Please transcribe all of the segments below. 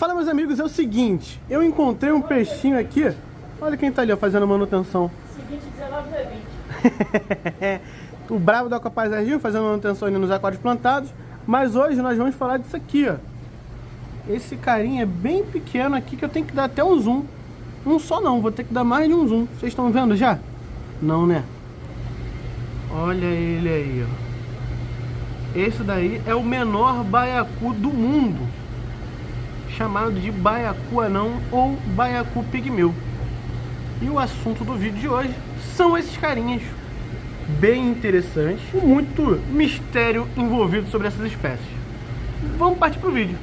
Fala, meus amigos, é o seguinte, eu encontrei um peixinho aqui. Olha quem tá ali, ó, fazendo a manutenção. Seguinte, 19 é 20. O bravo da Aquapaisagismo fazendo manutenção ali nos aquários plantados. Mas hoje nós vamos falar disso aqui, ó. Esse carinha é bem pequeno aqui que eu tenho que dar até um zoom. Um só não, vou ter que dar mais de um zoom. Vocês estão vendo já? Não, né? Olha ele aí, ó. Esse daí é o menor baiacu do mundo, chamado de baiacu anão ou baiacu pigmeu. E o assunto do vídeo de hoje são esses carinhas bem interessantes, com muito mistério envolvido sobre essas espécies. Vamos partir pro vídeo.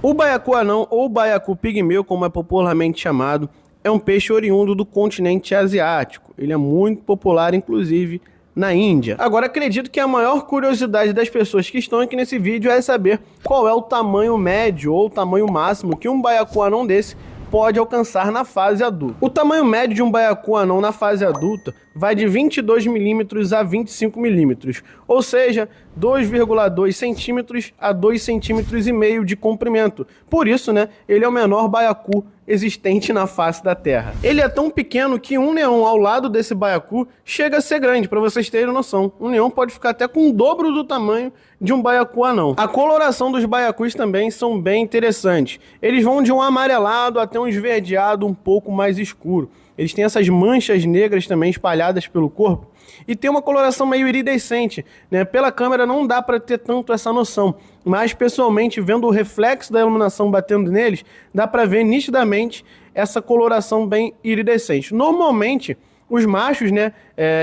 O baiacu anão ou baiacu pigmeu, como é popularmente chamado, é um peixe oriundo do continente asiático. Ele é muito popular, inclusive, na Índia. Agora, acredito que a maior curiosidade das pessoas que estão aqui nesse vídeo é saber qual é o tamanho médio ou o tamanho máximo que um baiacu anão desse pode alcançar na fase adulta. O tamanho médio de um baiacu anão na fase adulta vai de 22 milímetros a 25 milímetros, ou seja, 2,2 centímetros a 2,5 centímetros de comprimento. Por isso, né, ele é o menor baiacu existente na face da Terra. Ele é tão pequeno que um neon ao lado desse baiacu chega a ser grande, para vocês terem noção. Um neon pode ficar até com o dobro do tamanho de um baiacu anão. A coloração dos baiacus também são bem interessantes. Eles vão de um amarelado até um esverdeado um pouco mais escuro. Eles têm essas manchas negras também espalhadas pelo corpo e tem uma coloração meio iridescente, né? Pela câmera não dá para ter tanto essa noção, mas pessoalmente, vendo o reflexo da iluminação batendo neles, dá para ver nitidamente essa coloração bem iridescente. Normalmente, os machos, né,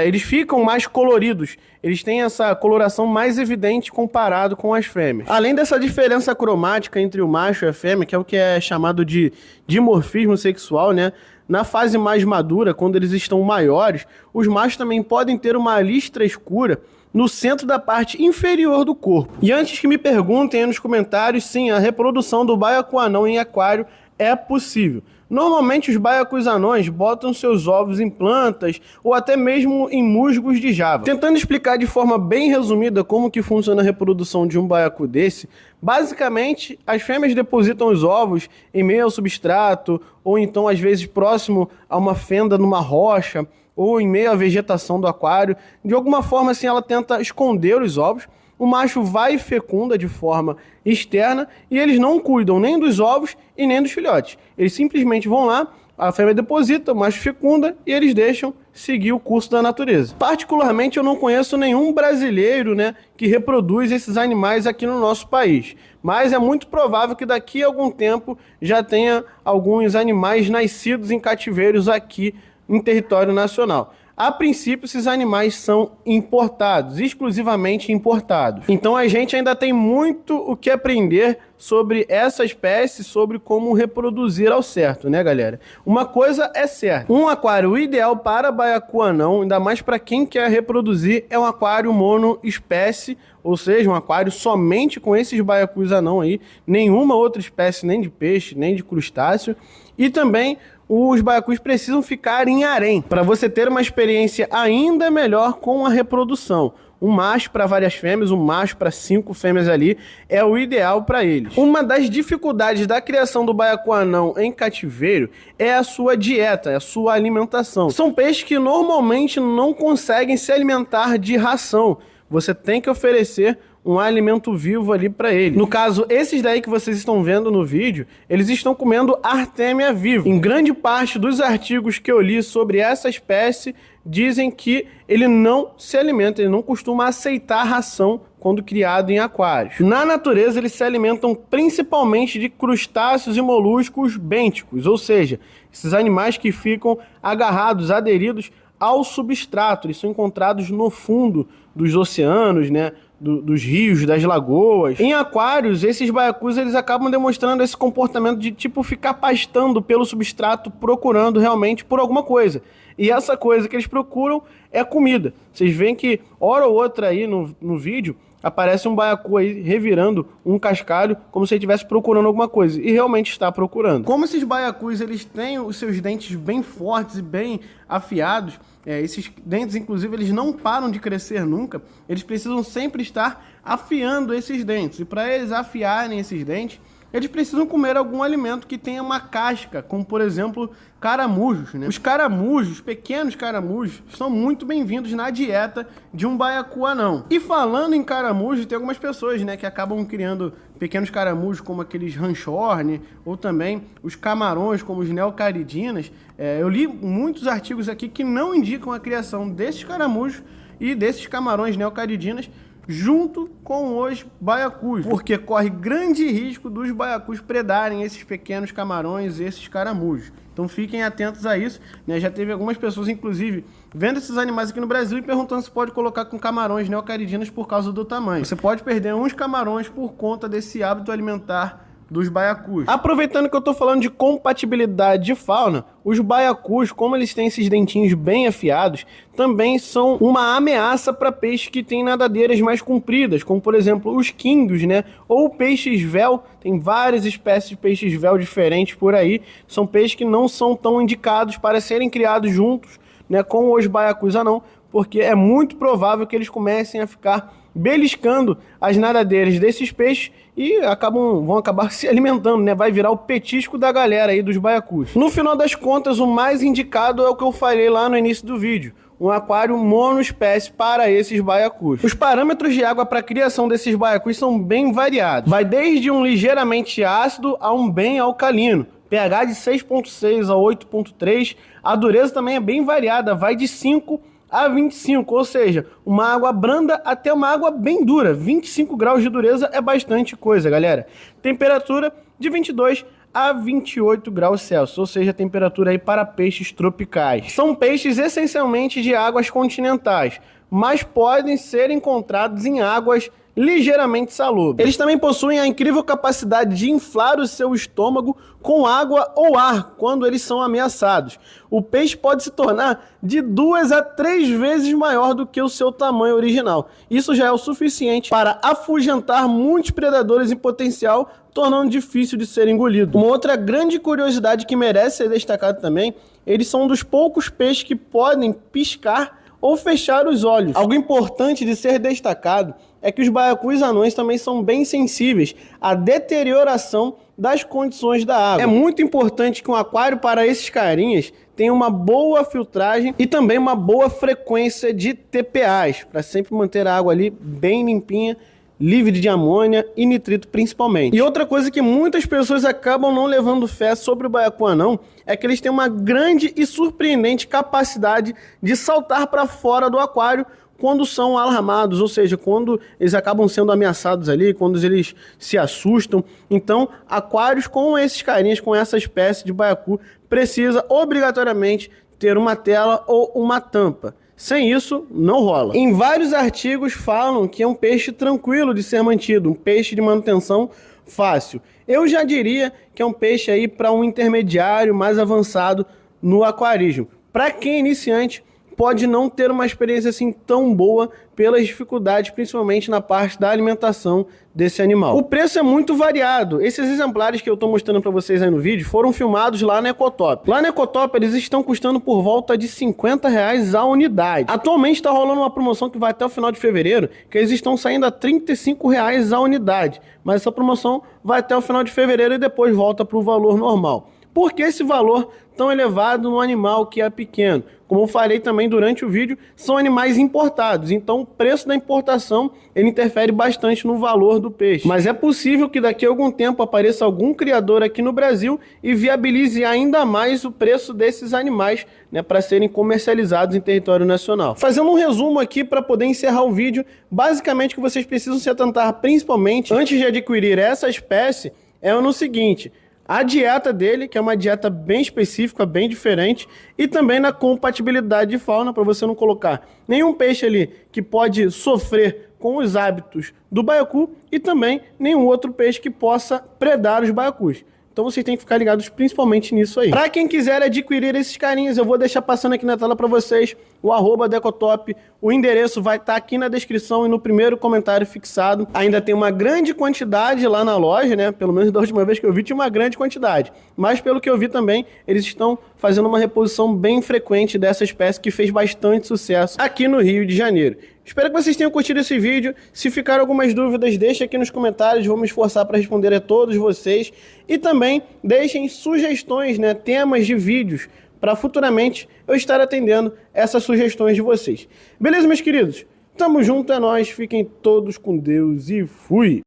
eles ficam mais coloridos, eles têm essa coloração mais evidente comparado com as fêmeas. Além dessa diferença cromática entre o macho e a fêmea, que é o que é chamado de dimorfismo sexual, né, na fase mais madura, quando eles estão maiores, os machos também podem ter uma listra escura no centro da parte inferior do corpo. E antes que me perguntem aí nos comentários, sim, a reprodução do baiacu anão em aquário é possível. Normalmente os baiacus anões botam seus ovos em plantas ou até mesmo em musgos de Java. Tentando explicar de forma bem resumida como que funciona a reprodução de um baiacu desse, basicamente as fêmeas depositam os ovos em meio ao substrato ou então às vezes próximo a uma fenda numa rocha ou em meio à vegetação do aquário. De alguma forma assim ela tenta esconder os ovos. O macho vai e fecunda de forma externa e eles não cuidam nem dos ovos e nem dos filhotes. Eles simplesmente vão lá, a fêmea deposita, o macho fecunda e eles deixam seguir o curso da natureza. Particularmente eu não conheço nenhum brasileiro, né, que reproduz esses animais aqui no nosso país. Mas é muito provável que daqui a algum tempo já tenha alguns animais nascidos em cativeiros aqui em território nacional. A princípio, esses animais são importados, exclusivamente importados. Então a gente ainda tem muito o que aprender sobre essa espécie, sobre como reproduzir ao certo, né, galera? Uma coisa é certa, um aquário ideal para baiacu anão, ainda mais para quem quer reproduzir, é um aquário monoespécie, ou seja, um aquário somente com esses baiacus anão aí, nenhuma outra espécie, nem de peixe, nem de crustáceo, e também os baiacus precisam ficar em harém, para você ter uma experiência ainda melhor com a reprodução. Um macho para várias fêmeas, um macho para 5 fêmeas ali, é o ideal para eles. Uma das dificuldades da criação do baiacu anão em cativeiro é a sua dieta, a sua alimentação. São peixes que normalmente não conseguem se alimentar de ração. Você tem que oferecer um alimento vivo ali para ele. No caso, esses daí que vocês estão vendo no vídeo, eles estão comendo artêmia viva. Em grande parte dos artigos que eu li sobre essa espécie, dizem que ele não se alimenta, ele não costuma aceitar ração quando criado em aquários. Na natureza, eles se alimentam principalmente de crustáceos e moluscos bênticos, ou seja, esses animais que ficam agarrados, aderidos ao substrato. Eles são encontrados no fundo dos oceanos, né? Dos rios, das lagoas. Em aquários, esses baiacus eles acabam demonstrando esse comportamento de tipo ficar pastando pelo substrato, procurando realmente por alguma coisa. E essa coisa que eles procuram é comida. Vocês veem que hora ou outra aí no vídeo aparece um baiacu aí revirando um cascalho como se ele estivesse procurando alguma coisa. E realmente está procurando. Como esses baiacus eles têm os seus dentes bem fortes e bem afiados, esses dentes inclusive eles não param de crescer nunca, eles precisam sempre estar afiando esses dentes. E para eles afiarem esses dentes, eles precisam comer algum alimento que tenha uma casca, como por exemplo caramujos, né? Os caramujos, pequenos caramujos, são muito bem-vindos na dieta de um baiacu anão. E falando em caramujo, tem algumas pessoas, né, que acabam criando pequenos caramujos como aqueles ranchorne, ou também os camarões como os neocaridinas. Eu li muitos artigos aqui que não indicam a criação desses caramujos e desses camarões neocaridinas junto com os baiacus, porque corre grande risco dos baiacus predarem esses pequenos camarões e esses caramujos. Então fiquem atentos a isso, né? Já teve algumas pessoas, inclusive, vendo esses animais aqui no Brasil e perguntando se pode colocar com camarões neocaridinas por causa do tamanho. Você pode perder uns camarões por conta desse hábito alimentar dos baiacus. Aproveitando que eu tô falando de compatibilidade de fauna, os baiacus, como eles têm esses dentinhos bem afiados, também são uma ameaça para peixes que têm nadadeiras mais compridas, como por exemplo os quingues, né? Ou peixes véu. Tem várias espécies de peixes véu diferentes por aí. São peixes que não são tão indicados para serem criados juntos, né, com os baiacus anão, porque é muito provável que eles comecem a ficar beliscando as nadadeiras desses peixes e vão acabar se alimentando, né? Vai virar o petisco da galera aí dos baiacus. No final das contas, o mais indicado é o que eu falei lá no início do vídeo: um aquário monoespécie para esses baiacus. Os parâmetros de água para a criação desses baiacus são bem variados. Vai desde um ligeiramente ácido a um bem alcalino. pH de 6.6 a 8.3. A dureza também é bem variada, vai de 5 a 25, ou seja, uma água branda até uma água bem dura. 25 graus de dureza é bastante coisa, galera. Temperatura de 22 a 28 graus Celsius, ou seja, temperatura aí para peixes tropicais. São peixes essencialmente de águas continentais, mas podem ser encontrados em águas ligeiramente salobres. Eles também possuem a incrível capacidade de inflar o seu estômago com água ou ar quando eles são ameaçados. O peixe pode se tornar de 2 a 3 vezes maior do que o seu tamanho original. Isso já é o suficiente para afugentar muitos predadores em potencial, tornando difícil de ser engolido. Uma outra grande curiosidade que merece ser destacada também: eles são um dos poucos peixes que podem piscar ou fechar os olhos. Algo importante de ser destacado é que os baiacus anões também são bem sensíveis à deterioração das condições da água. É muito importante que um aquário para esses carinhas tenha uma boa filtragem e também uma boa frequência de TPAs, para sempre manter a água ali bem limpinha, livre de amônia e nitrito principalmente. E outra coisa que muitas pessoas acabam não levando fé sobre o baiacu anão é que eles têm uma grande e surpreendente capacidade de saltar para fora do aquário quando são alarmados, ou seja, quando eles acabam sendo ameaçados ali, quando eles se assustam. Então, aquários com esses carinhas, com essa espécie de baiacu, precisa obrigatoriamente ter uma tela ou uma tampa. Sem isso, não rola. Em vários artigos falam que é um peixe tranquilo de ser mantido, um peixe de manutenção fácil. Eu já diria que é um peixe aí para um intermediário mais avançado no aquarismo. Para quem é iniciante, pode não ter uma experiência assim tão boa pelas dificuldades, principalmente na parte da alimentação desse animal. O preço é muito variado. Esses exemplares que eu estou mostrando para vocês aí no vídeo foram filmados lá na Ecotop. Lá na Ecotop eles estão custando por volta de R$50 a unidade. Atualmente está rolando uma promoção que vai até o final de fevereiro, que eles estão saindo a R$35 a unidade. Mas essa promoção vai até o final de fevereiro e depois volta para o valor normal. Por que esse valor tão elevado no animal que é pequeno? Como eu falei também durante o vídeo, são animais importados, então o preço da importação ele interfere bastante no valor do peixe. Mas é possível que daqui a algum tempo apareça algum criador aqui no Brasil e viabilize ainda mais o preço desses animais, né, para serem comercializados em território nacional. Fazendo um resumo aqui para poder encerrar o vídeo, basicamente o que vocês precisam se atentar principalmente antes de adquirir essa espécie é no seguinte: a dieta dele, que é uma dieta bem específica, bem diferente, e também na compatibilidade de fauna, para você não colocar nenhum peixe ali que pode sofrer com os hábitos do baiacu e também nenhum outro peixe que possa predar os baiacus. Então vocês têm que ficar ligados principalmente nisso aí. Para quem quiser adquirir esses carinhas, eu vou deixar passando aqui na tela para vocês o @Decotop. O endereço vai estar aqui na descrição e no primeiro comentário fixado. Ainda tem uma grande quantidade lá na loja, né? Pelo menos da última vez que eu vi tinha uma grande quantidade. Mas pelo que eu vi também, eles estão fazendo uma reposição bem frequente dessa espécie que fez bastante sucesso aqui no Rio de Janeiro. Espero que vocês tenham curtido esse vídeo. Se ficaram algumas dúvidas, deixem aqui nos comentários, vou me esforçar para responder a todos vocês. E também deixem sugestões, né, temas de vídeos, para futuramente eu estar atendendo essas sugestões de vocês. Beleza, meus queridos? Tamo junto, é nóis, fiquem todos com Deus e fui!